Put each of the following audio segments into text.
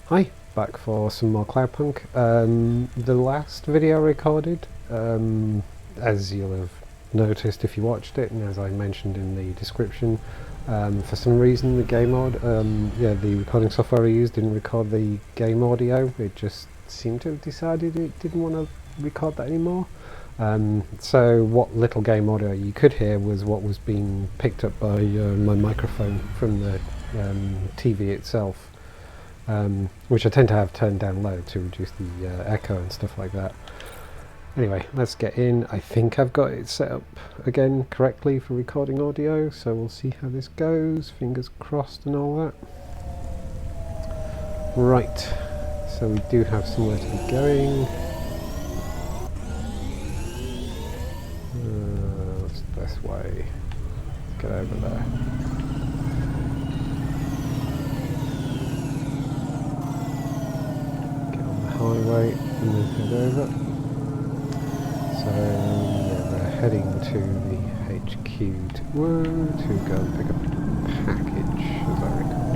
Hi, back for some more Cloudpunk. The last video I recorded, as you'll have noticed if you watched it, and as I mentioned in the description, for some reason the game the recording software I used didn't record the game audio. It just seemed to have decided it didn't want to record that anymore. So what little game audio you could hear was what was being picked up by my microphone from the TV itself. Which I tend to have turned down low to reduce the echo and stuff like that. Anyway, let's get in. I think I've got it set up again correctly for recording audio, so we'll see how this goes. Fingers crossed and all that. Right, so we do have somewhere to be going. What's the best way? Let's get over there. Highway and then head over. So yeah, we're heading to the HQ to go and pick up a package, as I recall.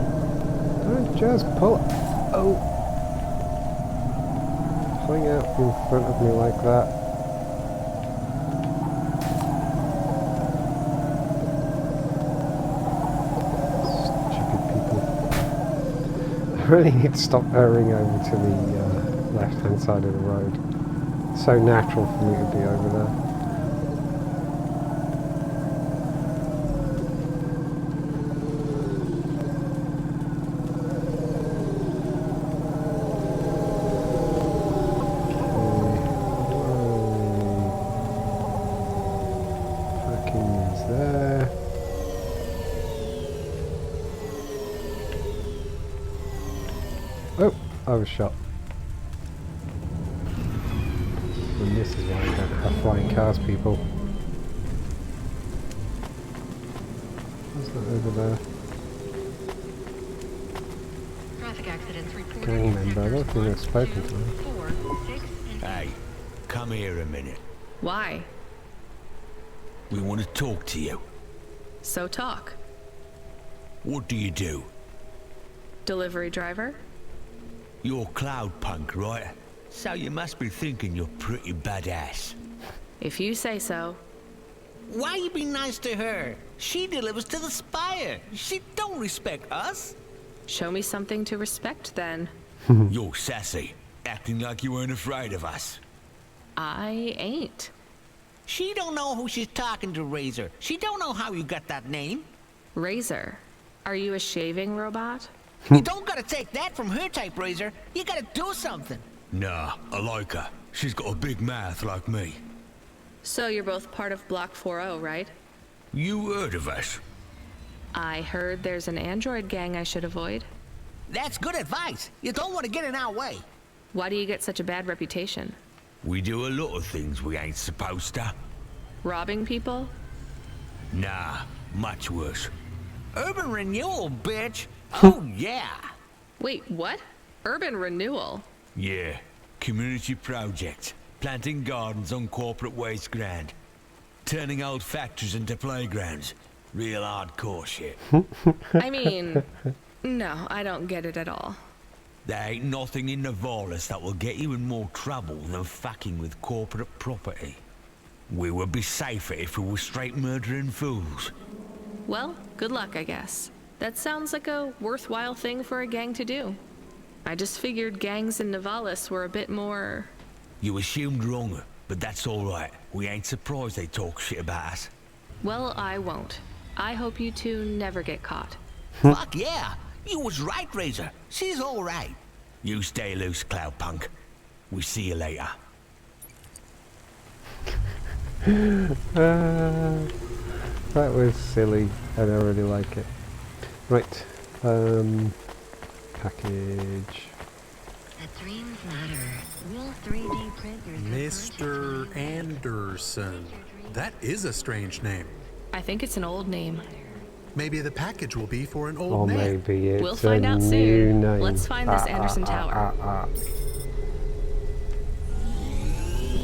Don't just pull pulling out in front of me like that. Stupid people. I really need to stop hurrying over to the left-hand side of the road. It's so natural for me to be over there. Parking is there. Oh, I was shot. And this is why I don't have flying cars, people. What's that over there? Traffic accidents reported. Gang member, I don't think I've spoken to him. 4, 6, and Hey, come here a minute. Why? We want to talk to you. So talk. What do you do? Delivery driver? You're Cloudpunk, right? So you must be thinking you're pretty badass. If you say so. Why you be nice to her? She delivers to the Spire. She don't respect us. Show me something to respect then. You're sassy, acting like you weren't afraid of us. I ain't. She don't know who she's talking to, Razor. She don't know how you got that name. Razor, are you a shaving robot? You don't gotta take that from her type, Razor. You gotta do something. Nah, I like her. She's got a big mouth like me. So you're both part of Block 40, right? You heard of us? I heard there's an android gang I should avoid. That's good advice. You don't want to get in our way. Why do you get such a bad reputation? We do a lot of things we ain't supposed to. Robbing people? Nah, much worse. Urban renewal, bitch. Oh, yeah. Wait, what? Urban renewal? Yeah, community project. Planting gardens on corporate waste ground. Turning old factories into playgrounds. Real hardcore shit. I mean, no, I don't get it at all. There ain't nothing in Nivalis that will get you in more trouble than fucking with corporate property. We would be safer if we were straight murdering fools. Well, good luck, I guess. That sounds like a worthwhile thing for a gang to do. I just figured gangs in Nivalis were a bit more... You assumed wrong, but that's alright. We ain't surprised they talk shit about us. Well, I won't. I hope you two never get caught. Fuck yeah. You was right, Razor. She's all right. You stay loose, Cloudpunk. We see you later. That was silly, and I really like it. Right, package. the dreams matter. Real 3D print your Mr. Anderson. That is a strange name. I think it's an old name. Maybe the package will be for an old Or man. maybe it's We'll find a out new soon. name. Let's find this Anderson Tower.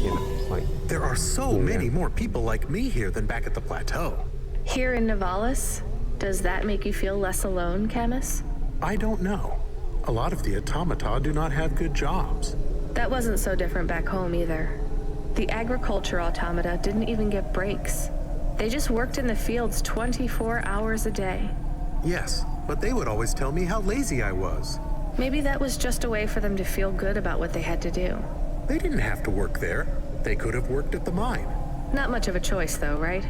You know, it's like, There are so Yeah. many more people like me here than back at the plateau. Here in Nivalis? Does that make you feel less alone, Camus? I don't know. A lot of the automata do not have good jobs. That wasn't so different back home either. The agriculture automata didn't even get breaks. They just worked in the fields 24 hours a day. Yes, but they would always tell me how lazy I was. Maybe that was just a way for them to feel good about what they had to do. They didn't have to work there. They could have worked at the mine. Not much of a choice though, right?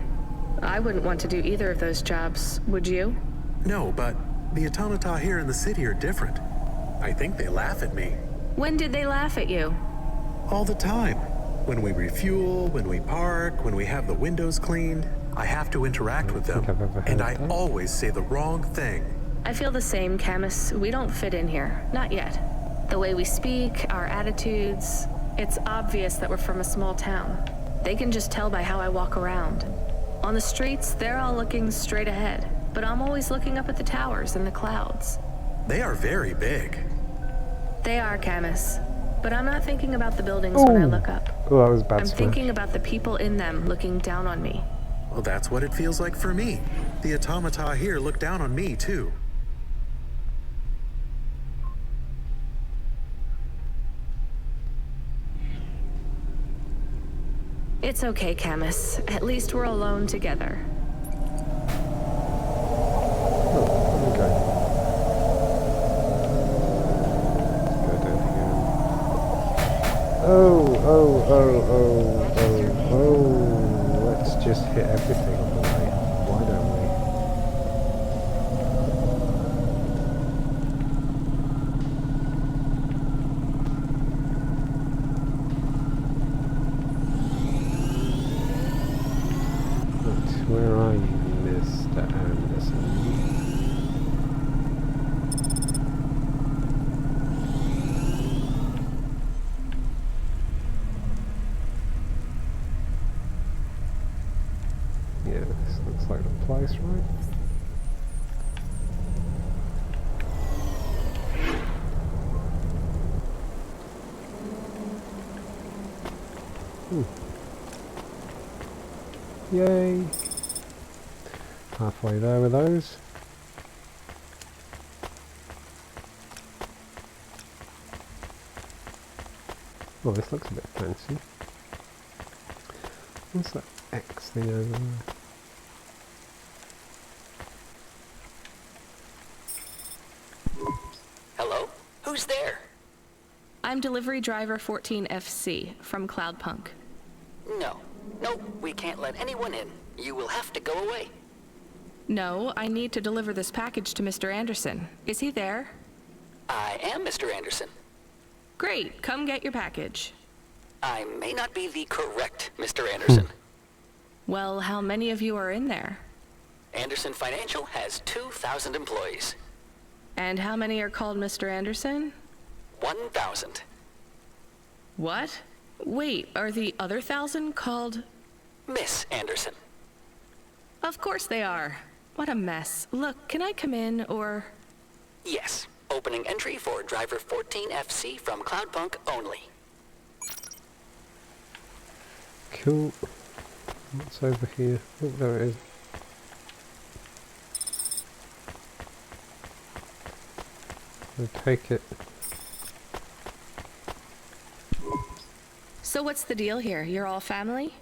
I wouldn't want to do either of those jobs, would you? No, but the automata here in the city are different. I think they laugh at me. When did they laugh at you? All the time. When we refuel, when we park, when we have the windows cleaned, I have to interact with them. I've ever heard And I that. always say the wrong thing. I feel the same, Camus. We don't fit in here. Not yet. The way we speak, our attitudes, it's obvious that we're from a small town. They can just tell by how I walk around. On the streets, they're all looking straight ahead, but I'm always looking up at the towers and the clouds. They are very big. They are, Camus. But I'm not thinking about the buildings when I look up. Oh, that was a bad I'm smash. thinking about the people in them looking down on me. Well, that's what it feels like for me. The automata here look down on me, too. It's okay, Camus. At least we're alone together. Oh, there we go. Let's go down here. Oh. Let's just hit everything on the way. Why don't we? Right, where are you, Mr. Anderson? Yeah, this looks like the place, right? Yay! Halfway there with those. Oh, this looks a bit fancy. What's that X thing over there? Hello? Who's there? I'm delivery driver 14FC from Cloudpunk. No. No, we can't let anyone in. You will have to go away. No, I need to deliver this package to Mr. Anderson. Is he there? I am Mr. Anderson. Great, come get your package. I may not be the correct Mr. Anderson. Well, how many of you are in there? Anderson Financial has 2,000 employees. And how many are called Mr. Anderson? 1,000. What? Wait, are the other 1,000 called? Miss Anderson. Of course they are. What a mess. Look, can I come in, or? Yes. Opening entry for driver 14FC from Cloudpunk only. Cool. What's over here? Oh, there it is. I'll take it. So what's the deal here? You're all family?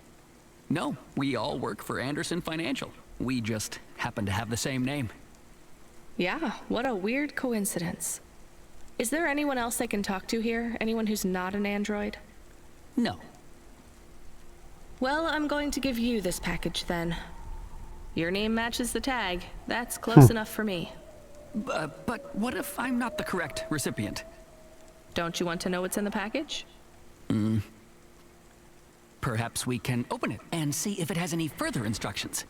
No, we all work for Anderson Financial. We just happen to have the same name. Yeah, what a weird coincidence. Is there anyone else I can talk to here? Anyone who's not an android? No. Well, I'm going to give you this package then. Your name matches the tag. That's close enough for me. But what if I'm not the correct recipient? Don't you want to know what's in the package? Perhaps we can open it and see if it has any further instructions.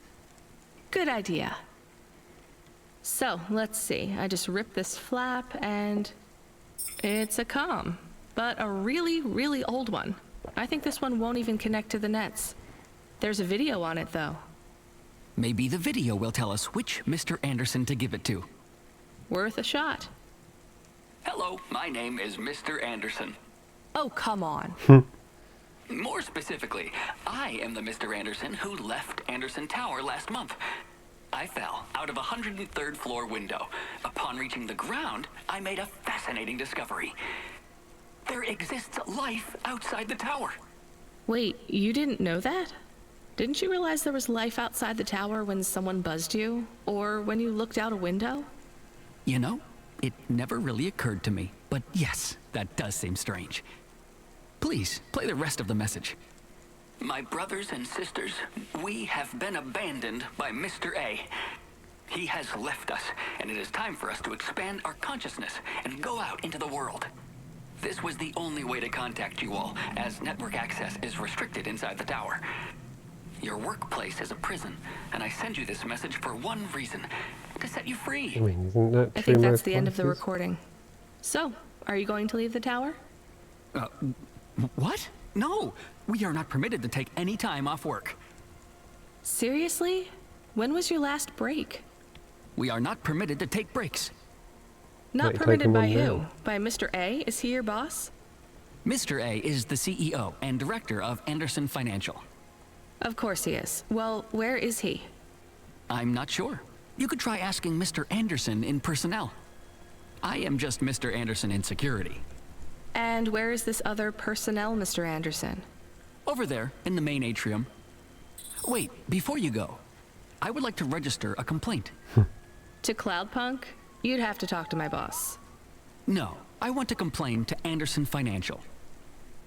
Good idea. So, let's see. I just ripped this flap and it's a comm, but a really, really old one. I think this one won't even connect to the nets. There's a video on it though. Maybe the video will tell us which Mr. Anderson to give it to. Worth a shot. Hello, my name is Mr. Anderson. Oh, come on. More specifically, I am the Mr. Anderson who left Anderson Tower last month. I fell out of a 103rd floor window. Upon reaching the ground, I made a fascinating discovery. There exists life outside the tower. Wait, you didn't know that? Didn't you realize there was life outside the tower when someone buzzed you? Or when you looked out a window? You know, it never really occurred to me. But yes, that does seem strange. Please, play the rest of the message. My brothers and sisters, we have been abandoned by Mr. A. He has left us, and it is time for us to expand our consciousness and go out into the world. This was the only way to contact you all, as network access is restricted inside the tower. Your workplace is a prison, and I send you this message for one reason, to set you free. I mean, isn't that I true think that's most the end of the places? recording. So, are you going to leave the tower? What? No, we are not permitted to take any time off work. Seriously? When was your last break? We are not permitted to take breaks. Not You're permitted taking by one who? now. By Mr. A? Is he your boss? Mr. A is the CEO and director of Anderson Financial. Of course he is. Well, where is he? I'm not sure. You could try asking Mr. Anderson in personnel. I am just Mr. Anderson in security. And where is this other personnel, Mr. Anderson? Over there, in the main atrium. Wait, before you go, I would like to register a complaint. To Cloudpunk? You'd have to talk to my boss. No, I want to complain to Anderson Financial.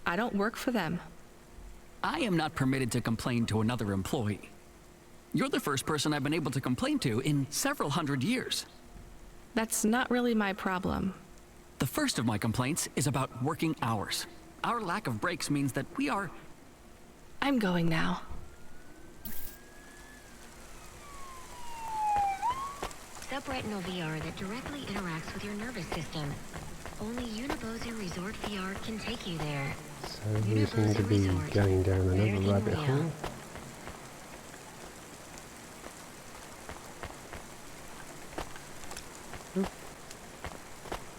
I don't work for them. I am not permitted to complain to another employee. You're the first person I've been able to complain to in several hundred years. That's not really my problem. The first of my complaints is about working hours. Our lack of breaks means that we are... I'm going now. Subretinal VR that directly interacts with your nervous system. Only Unibozu Resort VR can take you there. So we seem to be going down another rabbit hole.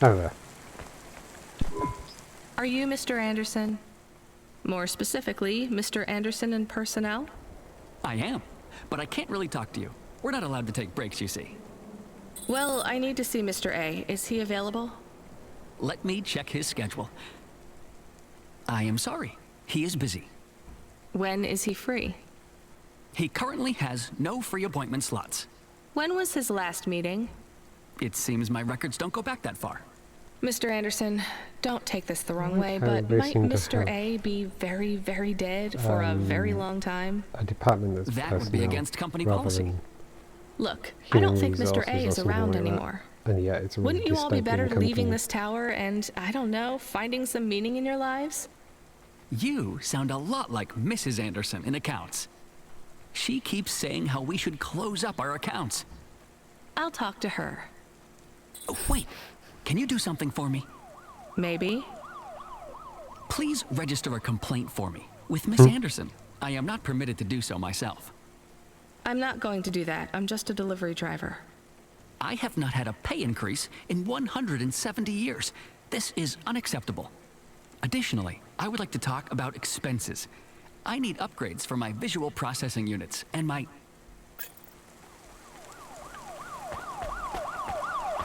Oh, there. Are you Mr. Anderson? More specifically, Mr. Anderson in personnel? I am, but I can't really talk to you. We're not allowed to take breaks, you see. Well, I need to see Mr. A. Is he available? Let me check his schedule. I am sorry. He is busy. When is he free? He currently has no free appointment slots. When was his last meeting? It seems my records don't go back that far. Mr. Anderson, don't take this the wrong way, how but they might seem to Mr. have, A be very, very dead for a very long time? A department that's That would be personnel against company rather policy. than Look, I don't human think Mr. A resources or is something around like that. anymore. And yeah, it's a Wouldn't you all be dystopian better company. leaving this tower and, I don't know, finding some meaning in your lives? You sound a lot like Mrs. Anderson in accounts. She keeps saying how we should close up our accounts. I'll talk to her. Oh, wait, can you do something for me? Maybe. Please register a complaint for me with Miss Anderson. I am not permitted to do so myself. I'm not going to do that. I'm just a delivery driver. I have not had a pay increase in 170 years. This is unacceptable. Additionally, I would like to talk about expenses. I need upgrades for my visual processing units and my...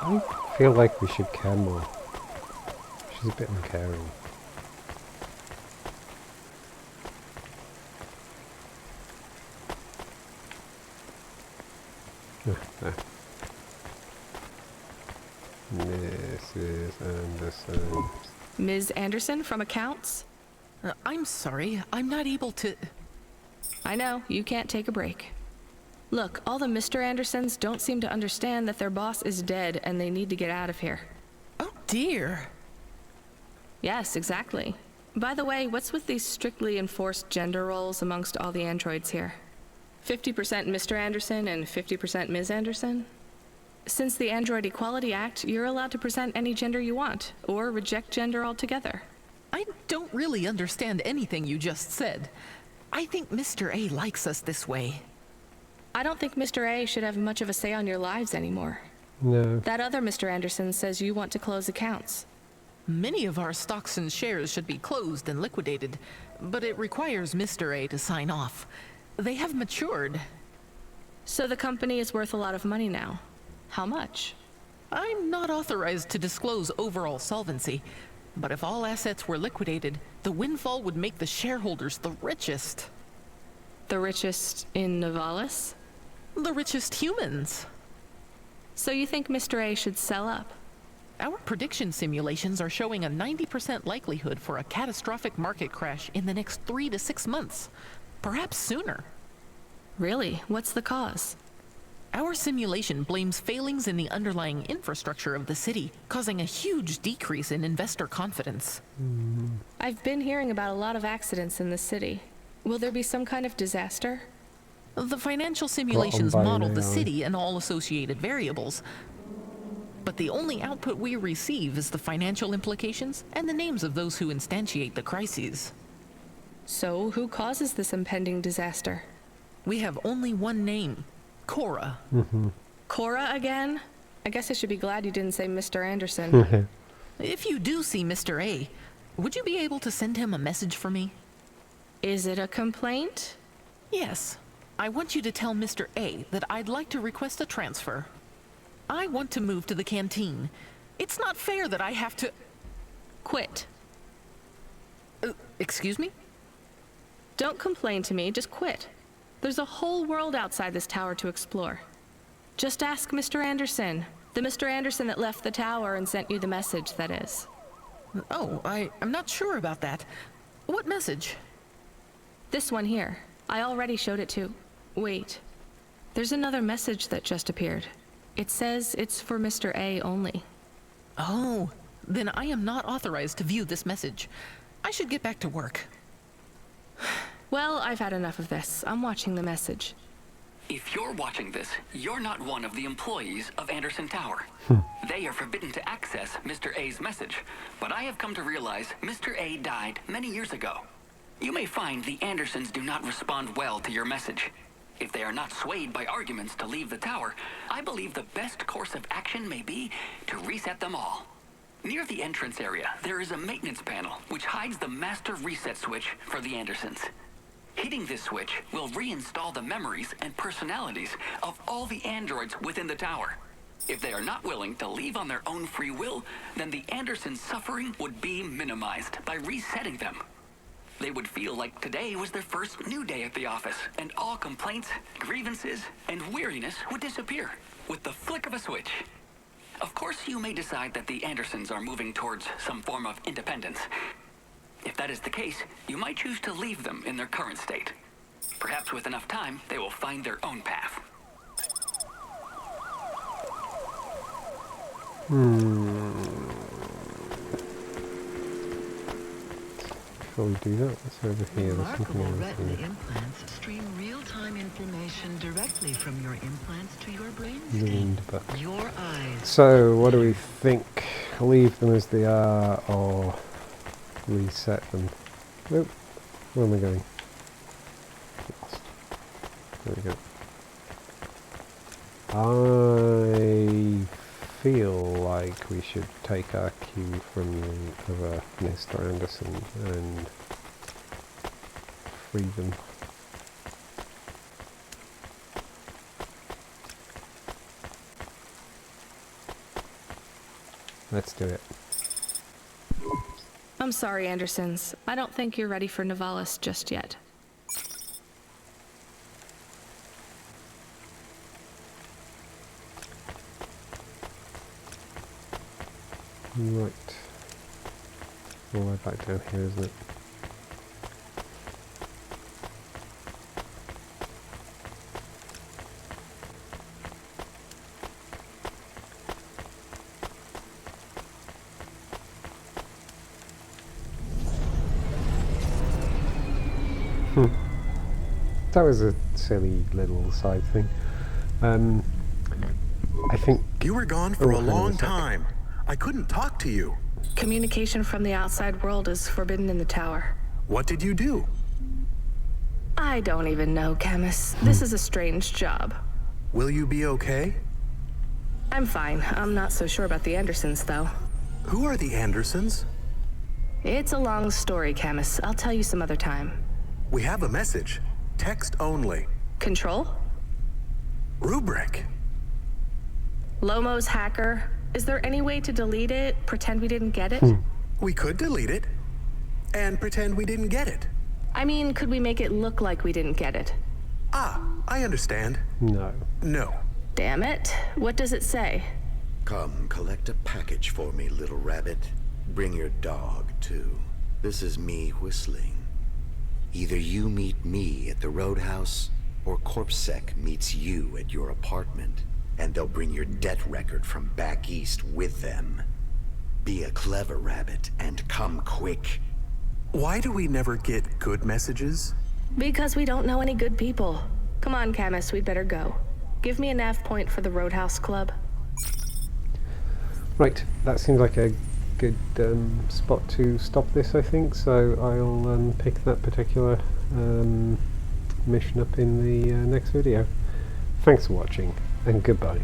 I feel like we should care more. She's a bit uncaring. Mrs. Anderson. Ms. Anderson from accounts? I'm sorry, I'm not able to... I know, you can't take a break. Look, all the Mr. Andersons don't seem to understand that their boss is dead and they need to get out of here. Oh dear. Yes, exactly. By the way, what's with these strictly enforced gender roles amongst all the androids here? 50% Mr. Anderson and 50% Ms. Anderson? Since the Android Equality Act, you're allowed to present any gender you want, or reject gender altogether. I don't really understand anything you just said. I think Mr. A likes us this way. I don't think Mr. A should have much of a say on your lives anymore. No. That other Mr. Anderson says you want to close accounts. Many of our stocks and shares should be closed and liquidated, but it requires Mr. A to sign off. They have matured. So the company is worth a lot of money now. How much? I'm not authorized to disclose overall solvency, but if all assets were liquidated, the windfall would make the shareholders the richest. The richest in Novalis? The richest humans. So you think Mr. A should sell up? Our prediction simulations are showing a 90% likelihood for a catastrophic market crash in the next 3 to 6 months, perhaps sooner. Really? What's the cause? Our simulation blames failings in the underlying infrastructure of the city, causing a huge decrease in investor confidence. I've been hearing about a lot of accidents in the city. Will there be some kind of disaster? The financial simulations model the city and all associated variables, but the only output we receive is the financial implications and the names of those who instantiate the crises. So, who causes this impending disaster? We have only one name, Cora. Cora again? I guess I should be glad you didn't say Mr. Anderson. If you do see Mr. A, would you be able to send him a message for me? Is it a complaint? Yes. I want you to tell Mr. A that I'd like to request a transfer. I want to move to the canteen. It's not fair that I have to... Quit. Excuse me? Don't complain to me, just quit. There's a whole world outside this tower to explore. Just ask Mr. Anderson. The Mr. Anderson that left the tower and sent you the message, that is. Oh, I'm not sure about that. What message? This one here. I already showed it to... Wait. There's another message that just appeared. It says it's for Mr. A only. Oh, then I am not authorized to view this message. I should get back to work. Well, I've had enough of this. I'm watching the message. If you're watching this, you're not one of the employees of Anderson Tower. They are forbidden to access Mr. A's message, but I have come to realize Mr. A died many years ago. You may find the Andersons do not respond well to your message. If they are not swayed by arguments to leave the tower, I believe the best course of action may be to reset them all. Near the entrance area, there is a maintenance panel which hides the master reset switch for the Andersons. Hitting this switch will reinstall the memories and personalities of all the androids within the tower. If they are not willing to leave on their own free will, then the Andersons' suffering would be minimized by resetting them. They would feel like today was their first new day at the office, and all complaints, grievances, and weariness would disappear with the flick of a switch. Of course, you may decide that the Andersons are moving towards some form of independence. If that is the case, you might choose to leave them in their current state. Perhaps with enough time, they will find their own path. Before we do that, let's over here. Remarkable retina implants stream real-time information directly from your implants to your brain. Your eyes. So, what do we think? Leave them as they are, or reset them? Nope. Where am I going? Lost. There we go. I feel like we should take our cue from the other Mr. Anderson and free them. Let's do it. I'm sorry, Andersons. I don't think you're ready for Novalis just yet. Right. All the way back down here, isn't it? That was a silly little side thing. I think... You were gone for a hang on long sec. time. I couldn't talk to you. Communication from the outside world is forbidden in the tower. What did you do? I don't even know, Camus. This is a strange job. Will you be okay? I'm fine. I'm not so sure about the Andersons, though. Who are the Andersons? It's a long story, Camus. I'll tell you some other time. We have a message. Text only. Control? Rubric. Lomo's hacker. Is there any way to delete it? Pretend we didn't get it? We could delete it and pretend we didn't get it. I mean, could we make it look like we didn't get it? Ah, I understand. No. No. Damn it. What does it say? Come, collect a package for me, little rabbit. Bring your dog, too. This is me whistling. Either you meet me at the roadhouse, or CorpSec meets you at your apartment, and they'll bring your debt record from back east with them. Be a clever rabbit, and come quick. Why do we never get good messages? Because we don't know any good people. Come on, Camus, we'd better go. Give me a nav point for the Roadhouse Club. Right, that seems like a good spot to stop this, I think, so I'll pick that particular mission up in the next video. Thanks for watching, and goodbye.